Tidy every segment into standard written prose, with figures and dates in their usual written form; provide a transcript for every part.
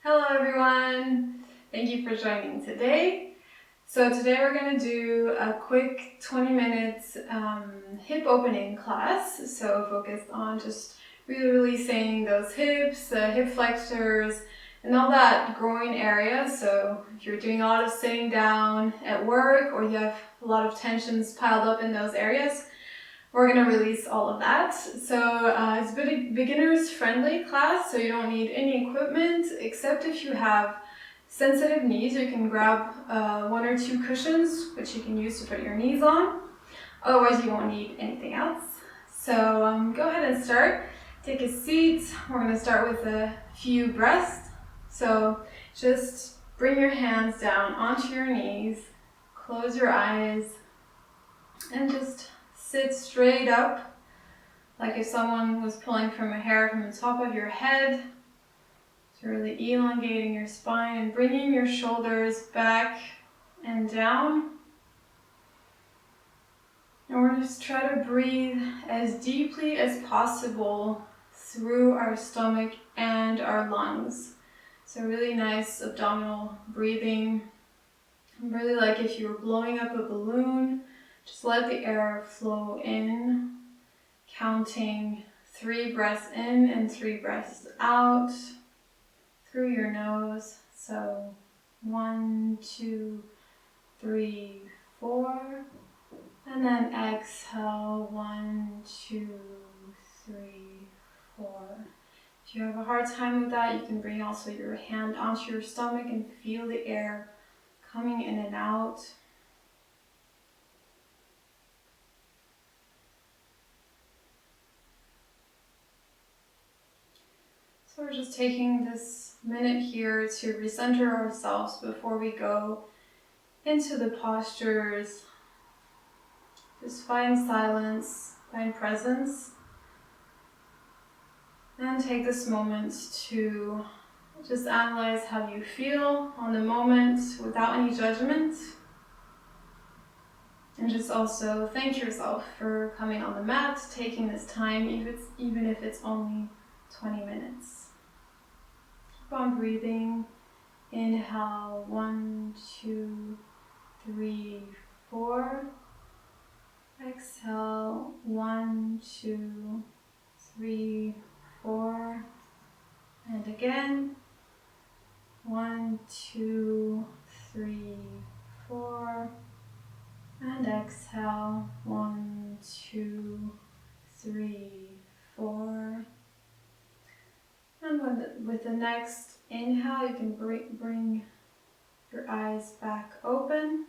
Hello everyone! Thank you for joining today. So today we're going to do a quick 20 minutes hip opening class. So focused on just really releasing those hips, hip flexors, and all that groin area. So if you're doing a lot of sitting down at work or you have a lot of tensions piled up in those areas, we're going to release all of that. So it's a beginners friendly class, so you don't need any equipment except if you have sensitive knees. You can grab 1 or 2 cushions, which you can use to put your knees on. Otherwise you won't need anything else. So go ahead and start. Take a seat. We're going to start with a few breaths. So just bring your hands down onto your knees, close your eyes, and just sit straight up, like if someone was pulling from a hair from the top of your head. So really elongating your spine and bringing your shoulders back and down. And we're going to just try to breathe as deeply as possible through our stomach and our lungs. So really nice abdominal breathing. Really like if you were blowing up a balloon. Just let the air flow in, counting 3 breaths in and 3 breaths out through your nose. So 1, 2, 3, 4. And then exhale, 1, 2, 3, 4. If you have a hard time with that, you can bring also your hand onto your stomach and feel the air coming in and out. So we're just taking this minute here to recenter ourselves before we go into the postures. Just find silence, find presence, and take this moment to just analyze how you feel on the moment without any judgment. And just also thank yourself for coming on the mat, taking this time, even if it's only 20 minutes. Keep on breathing. Inhale, 1, 2, 3, 4. Exhale, 1, 2, 3, 4. And again, 1, 2, 3, 4. And exhale, 1, 2, 3, 4. And with the next inhale, you can bring your eyes back open.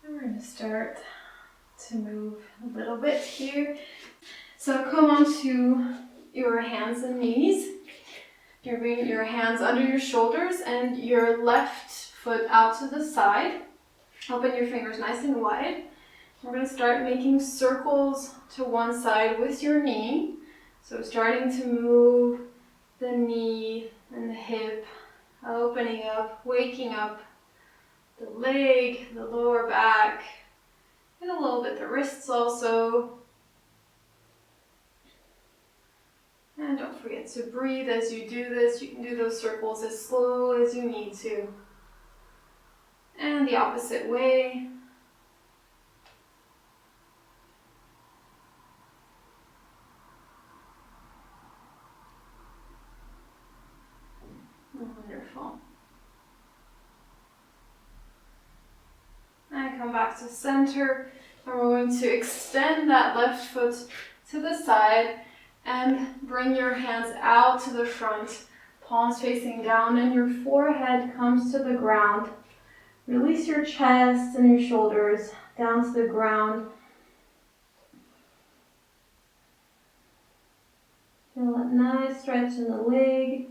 And we're going to start to move a little bit here. So come onto your hands and knees. You bring your hands under your shoulders and your left foot out to the side. Open your fingers nice and wide. We're going to start making circles to one side with your knee. So starting to move the knee and the hip, opening up, waking up the leg, the lower back, and a little bit the wrists also. And don't forget to breathe as you do this. You can do those circles as slow as you need to. And the opposite way. Wonderful. And come back to center. And we're going to extend that left foot to the side and bring your hands out to the front, palms facing down, and your forehead comes to the ground. Release your chest and your shoulders down to the ground. Feel a nice stretch in the leg.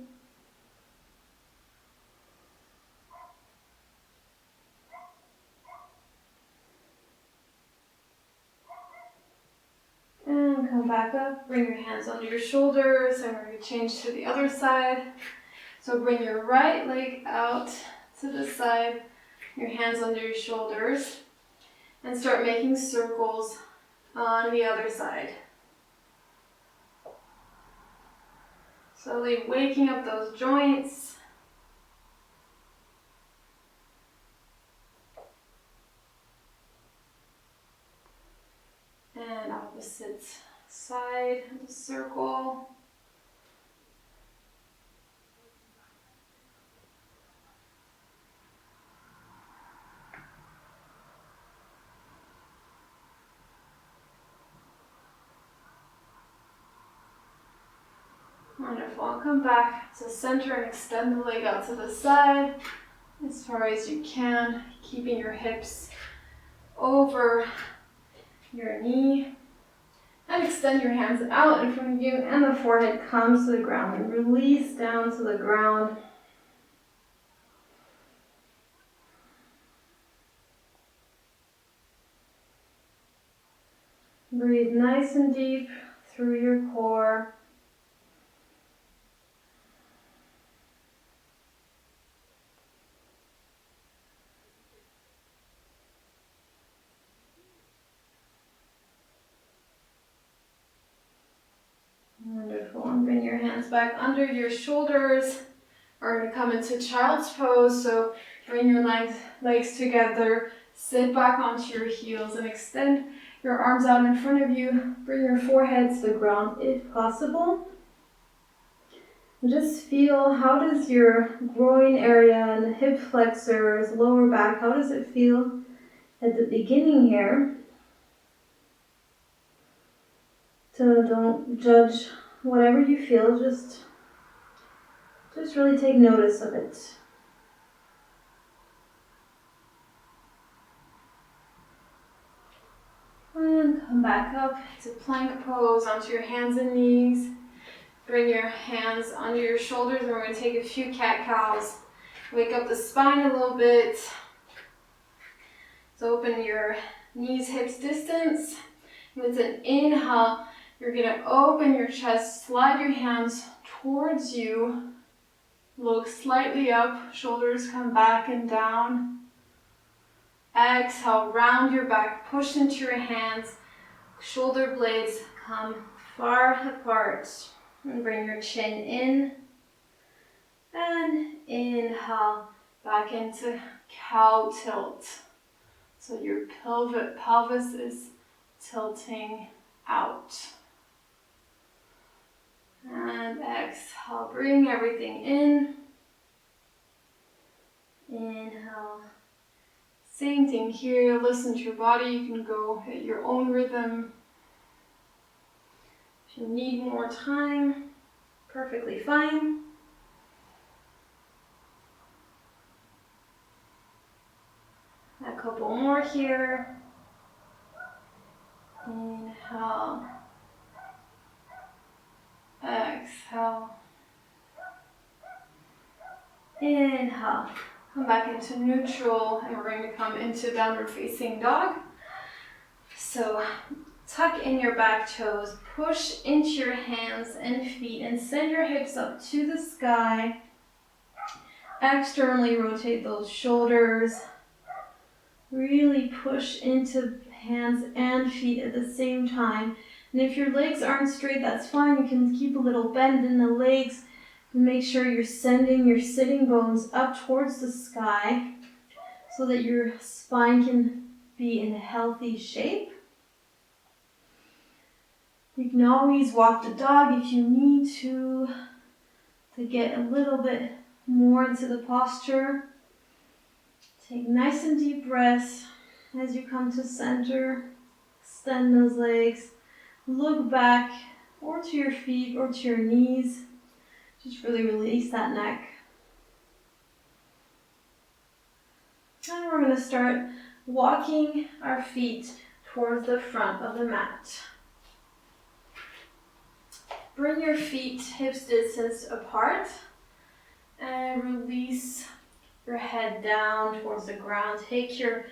And come back up, bring your hands under your shoulders, and we're going to change to the other side. So bring your right leg out to the side, your hands under your shoulders, and start making circles on the other side. Slowly waking up those joints. And opposite side of the circle. Wonderful. I'll come back to center and extend the leg out to the side as far as you can, keeping your hips over your knee. And extend your hands out in front of you, and the forehead comes to the ground and release down to the ground. Breathe nice and deep through your core. Wonderful. And bring your hands back under your shoulders. We're going to come into child's pose. So bring your legs together. Sit back onto your heels and extend your arms out in front of you. Bring your forehead to the ground if possible. And just feel, how does your groin area and the hip flexors, lower back, how does it feel at the beginning here? So don't judge whatever you feel, just really take notice of it. And come back up to plank pose onto your hands and knees. Bring your hands under your shoulders, and we're going to take a few cat-cows. Wake up the spine a little bit. So open your knees, hips distance. With an inhale, you're going to open your chest, slide your hands towards you. Look slightly up, shoulders come back and down. Exhale, round your back, push into your hands. Shoulder blades come far apart. And bring your chin in. And inhale, back into cow tilt. So your pelvis is tilting out. And exhale, bring everything in. Inhale. Same thing here, listen to your body. You can go at your own rhythm. If you need more time, perfectly fine. A couple more here. Inhale. Exhale. Inhale. Come back into neutral, and we're going to come into downward facing dog. So tuck in your back toes, push into your hands and feet, and send your hips up to the sky. Externally rotate those shoulders. Really push into hands and feet at the same time. And if your legs aren't straight, that's fine. You can keep a little bend in the legs. Make sure you're sending your sitting bones up towards the sky so that your spine can be in a healthy shape. You can always walk the dog if you need to get a little bit more into the posture. Take nice and deep breaths as you come to center. Extend those legs. Look back or to your feet or to your knees. Just really release that neck. And we're going to start walking our feet towards the front of the mat. Bring your feet hips distance apart and release your head down towards the ground. Take your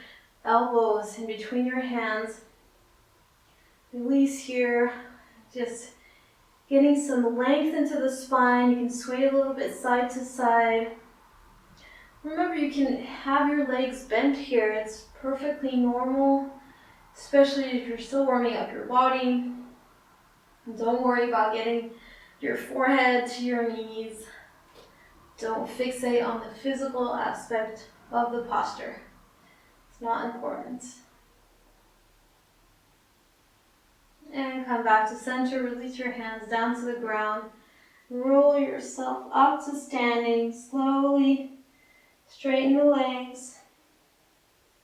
elbows in between your hands. Release here, just getting some length into the spine. You can sway a little bit side to side. Remember, you can have your legs bent here. It's perfectly normal, especially if you're still warming up your body. Don't worry about getting your forehead to your knees. Don't fixate on the physical aspect of the posture. It's not important. And come back to center. Release your hands down to the ground. Roll yourself up to standing. Slowly straighten the legs.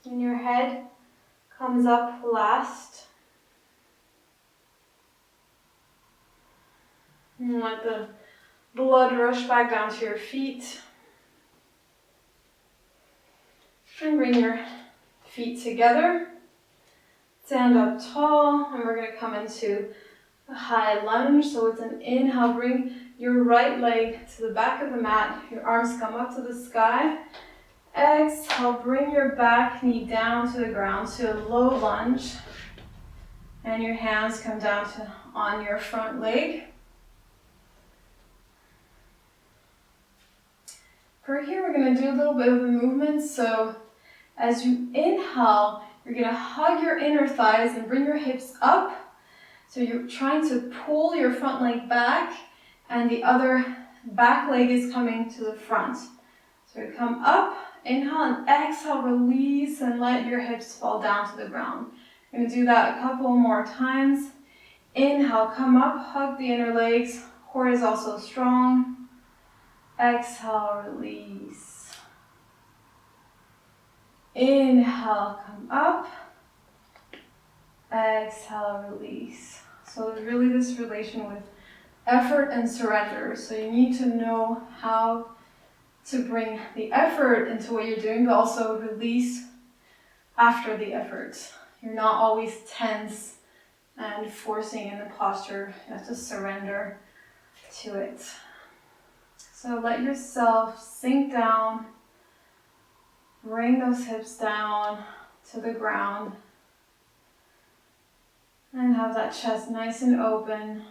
And your head comes up last. And let the blood rush back down to your feet. And bring your feet together. Stand up tall, and we're going to come into a high lunge. So it's an inhale, bring your right leg to the back of the mat. Your arms come up to the sky. Exhale, bring your back knee down to the ground to a low lunge. And your hands come down on your front leg. For here, we're going to do a little bit of a movement. So as you inhale, you're going to hug your inner thighs and bring your hips up. So you're trying to pull your front leg back, and the other back leg is coming to the front. So you come up, inhale, and exhale, release, and let your hips fall down to the ground. You're going to do that a couple more times. Inhale, come up, hug the inner legs. Core is also strong. Exhale, release. Inhale, come up. Exhale, release. So there's really this relation with effort and surrender. So you need to know how to bring the effort into what you're doing, but also release after the effort. You're not always tense and forcing in the posture. You have to surrender to it. So let yourself sink down. Bring those hips down to the ground. And have that chest nice and open.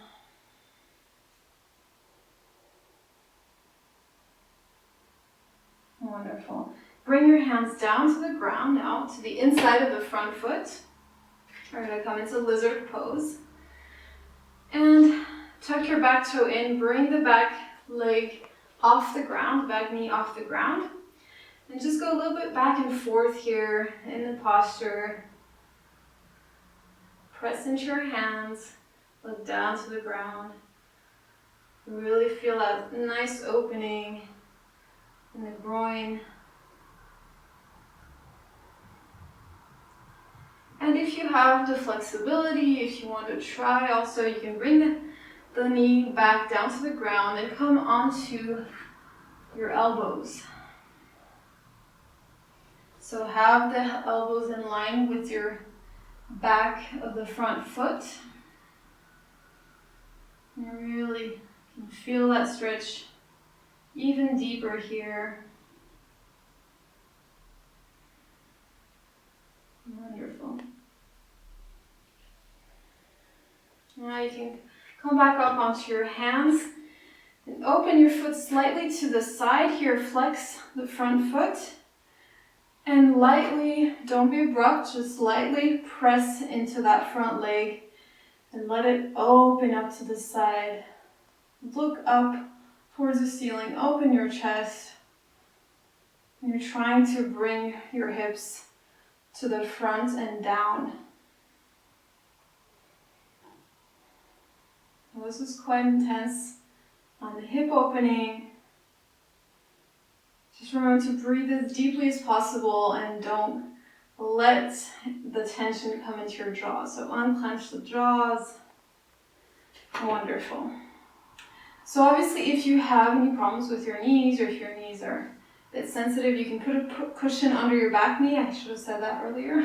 Wonderful. Bring your hands down to the ground now, to the inside of the front foot. We're going to come into lizard pose. And tuck your back toe in. Bring the back leg off the ground, back knee off the ground. And just go a little bit back and forth here in the posture. Press into your hands, look down to the ground. Really feel that nice opening in the groin. And if you have the flexibility, if you want to try also, you can bring the knee back down to the ground and come onto your elbows. So have the elbows in line with your back of the front foot. You really can feel that stretch even deeper here. Wonderful. Now you can come back up onto your hands and open your foot slightly to the side here. Flex the front foot. And lightly, don't be abrupt, just lightly press into that front leg and let it open up to the side. Look up towards the ceiling, open your chest. And you're trying to bring your hips to the front and down. Well, this is quite intense on the hip opening. Just remember to breathe as deeply as possible and don't let the tension come into your jaws. So unclench the jaws. Wonderful. So obviously if you have any problems with your knees, or if your knees are a bit sensitive, you can put a cushion under your back knee. I should have said that earlier.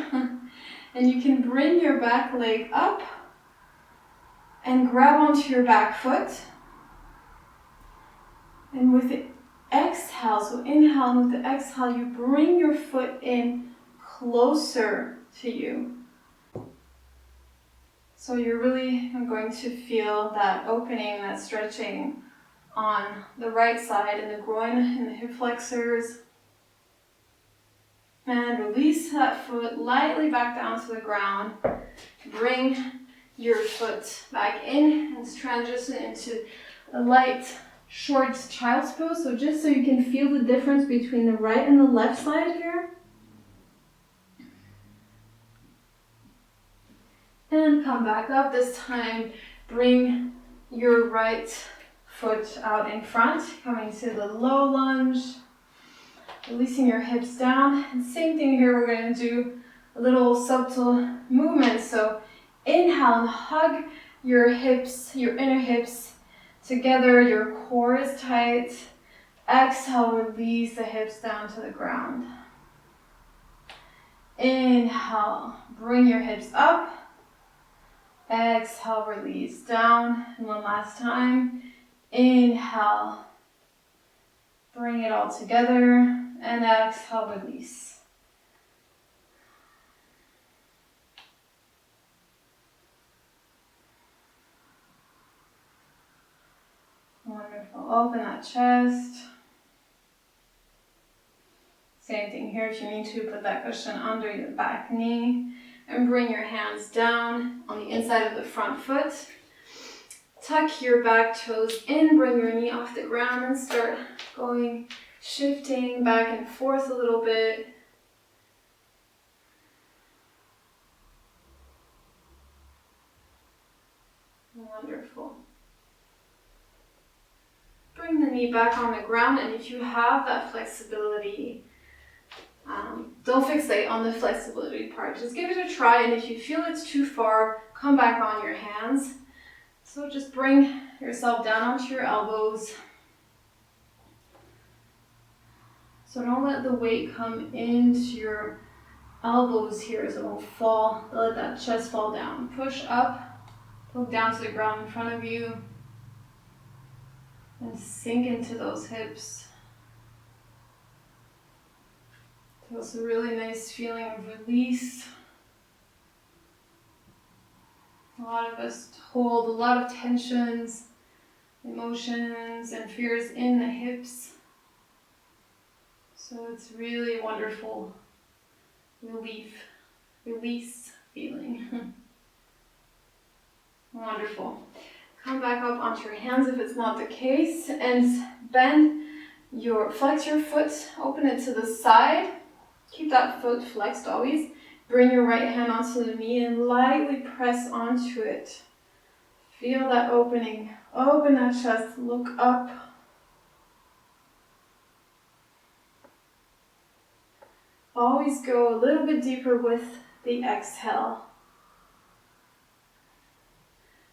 And you can bring your back leg up and grab onto your back foot. And with the exhale, so inhale, and with the exhale, you bring your foot in closer to you. So you're really going to feel that opening, that stretching on the right side in the groin and the hip flexors. And release that foot lightly back down to the ground. Bring your foot back in and transition into a light, short child's pose. So just so you can feel the difference between the right and the left side here. And come back up. This time, bring your right foot out in front, coming to the low lunge, releasing your hips down. And same thing here, we're going to do a little subtle movement. So inhale and hug your hips, your inner hips together, your core is tight. Exhale, release the hips down to the ground. Inhale, bring your hips up. Exhale, release down. And one last time. Inhale, bring it all together. And exhale, release. Wonderful. Open that chest. Same thing here. If you need to, put that cushion under your back knee. And bring your hands down on the inside of the front foot. Tuck your back toes in, bring your knee off the ground and start going, shifting back and forth a little bit. Wonderful. Bring the knee back on the ground, and if you have that flexibility, don't fixate on the flexibility part. Just give it a try, and if you feel it's too far, come back on your hands. So just bring yourself down onto your elbows. So don't let the weight come into your elbows here, so don't fall. Let that chest fall down. Push up, look down to the ground in front of you, and sink into those hips. So it's a really nice feeling of release. A lot of us hold a lot of tensions, emotions, and fears in the hips. So it's really a wonderful release feeling. Wonderful. Come back up onto your hands if it's not the case, and flex your foot, open it to the side. Keep that foot flexed always. Bring your right hand onto the knee and lightly press onto it. Feel that opening. Open that chest, look up. Always go a little bit deeper with the exhale.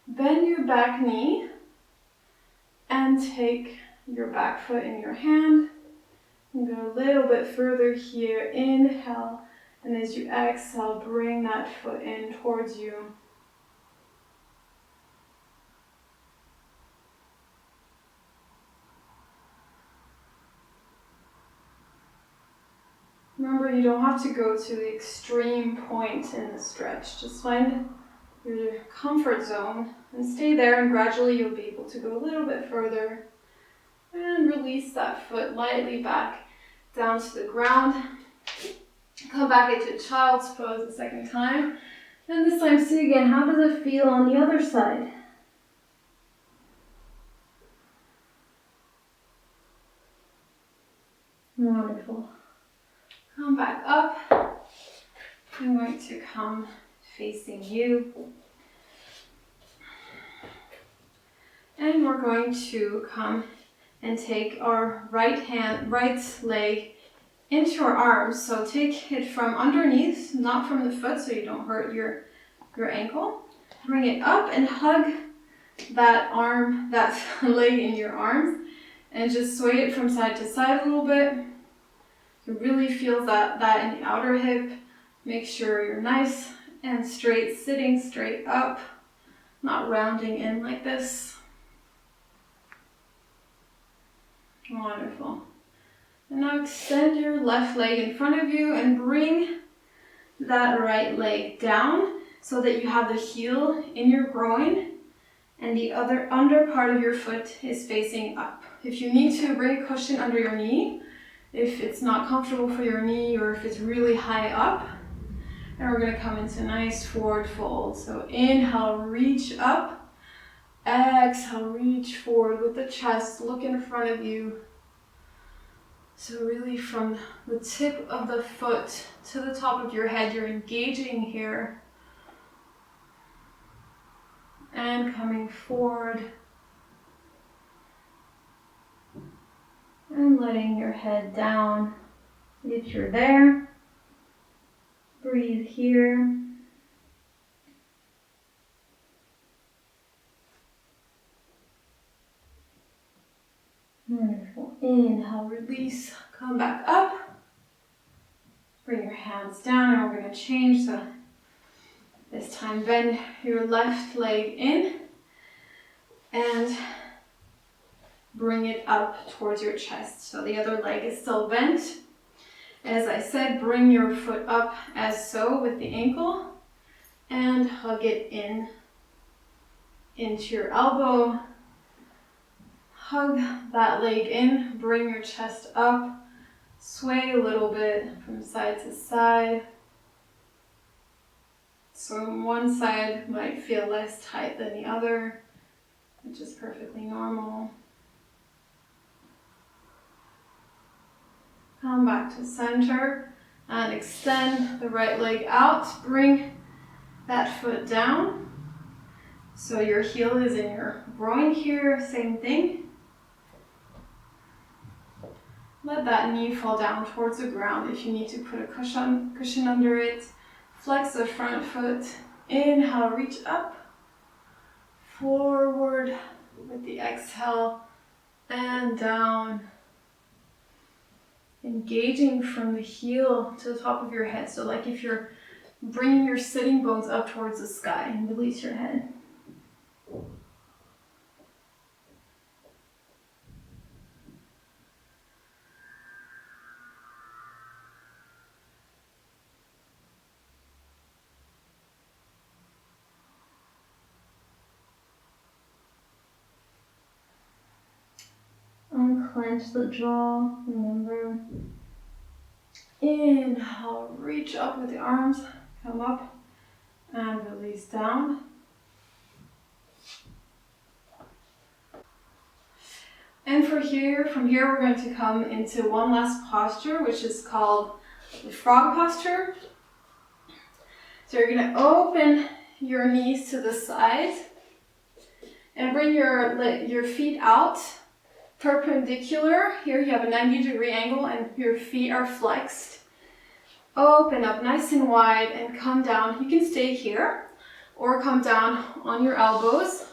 Bend your back knee and take your back foot in your hand. And go a little bit further here. Inhale, and as you exhale, bring that foot in towards you. Remember, you don't have to go to the extreme point in the stretch. Just find your comfort zone and stay there, and gradually you'll be able to go a little bit further. And release that foot lightly back down to the ground. Come back into child's pose a second time. And this time, see again, how does it feel on the other side? Wonderful. Come back up. I'm going to come facing you. And we're going to come and take our right leg into our arms. So take it from underneath, not from the foot, so you don't hurt your ankle. Bring it up and hug that leg in your arms, and just sway it from side to side a little bit. You really feel that in the outer hip. Make sure you're nice and straight, sitting straight up, not rounding in like this. Wonderful. And now extend your left leg in front of you and bring that right leg down so that you have the heel in your groin and the other under part of your foot is facing up. If you need to, bring a cushion under your knee if it's not comfortable for your knee or if it's really high up. And we're going to come into nice forward fold. So inhale, reach up. Exhale, reach forward with the chest, look in front of you. So really from the tip of the foot to the top of your head, you're engaging here. And coming forward. And letting your head down if you're there. Breathe here. Wonderful. Inhale, release, come back up. Bring your hands down and we're going to change. So this time bend your left leg in and bring it up towards your chest. So the other leg is still bent. As I said, bring your foot up as so with the ankle and hug it in into your elbow. Hug that leg in, bring your chest up, sway a little bit from side to side. So one side might feel less tight than the other, which is perfectly normal. Come back to center and extend the right leg out. Bring that foot down. So your heel is in your groin here, same thing. Let that knee fall down towards the ground. If you need to put a cushion under it, flex the front foot. Inhale, reach up, forward with the exhale, and down. Engaging from the heel to the top of your head. So like if you're bringing your sitting bones up towards the sky and release your head. Unclench the jaw, remember. Inhale, reach up with the arms, come up and release down. And from here we're going to come into one last posture, which is called the frog posture. So you're going to open your knees to the sides and bring your feet out perpendicular. Here you have a 90-degree angle and your feet are flexed. Open up nice and wide and come down. You can stay here or come down on your elbows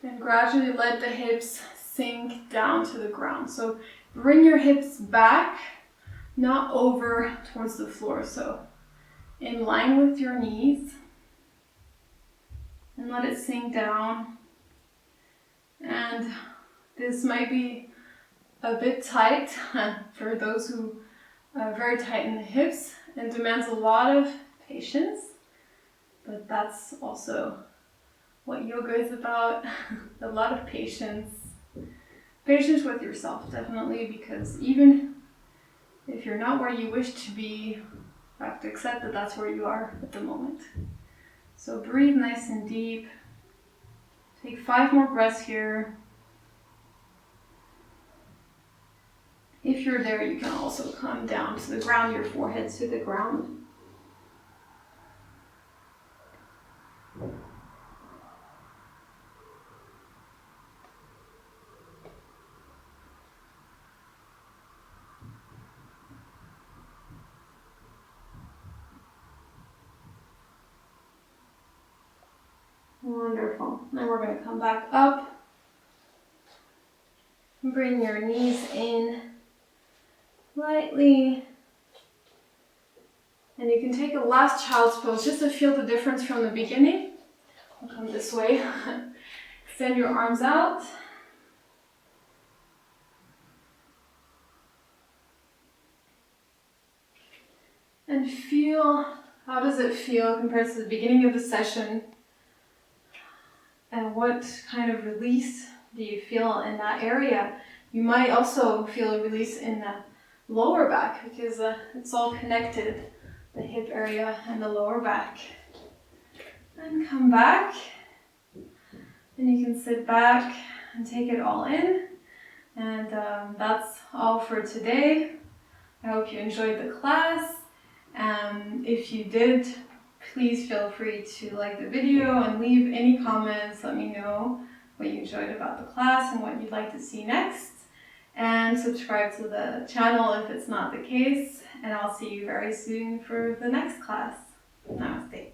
and gradually let the hips sink down to the ground. So bring your hips back, not over towards the floor. So in line with your knees and let it sink down. And this might be a bit tight for those who are very tight in the hips and demands a lot of patience, but that's also what yoga is about. A lot of patience. Patience with yourself, definitely, because even if you're not where you wish to be, you have to accept that that's where you are at the moment. So breathe nice and deep. Take 5 more breaths here. If you're there, you can also come down to the ground, your forehead to the ground. Wonderful. Now we're going to come back up. Bring your knees in lightly. And you can take a last child's pose just to feel the difference from the beginning. I'll come this way. Extend your arms out. And feel, how does it feel compared to the beginning of the session? And what kind of release do you feel in that area? You might also feel a release in the lower back because it's all connected, the hip area and the lower back. And come back. And you can sit back and take it all in. And that's all for today. I hope you enjoyed the class. If you did, please feel free to like the video and leave any comments. Let me know what you enjoyed about the class and what you'd like to see next. And subscribe to the channel if it's not the case. And I'll see you very soon for the next class. Namaste.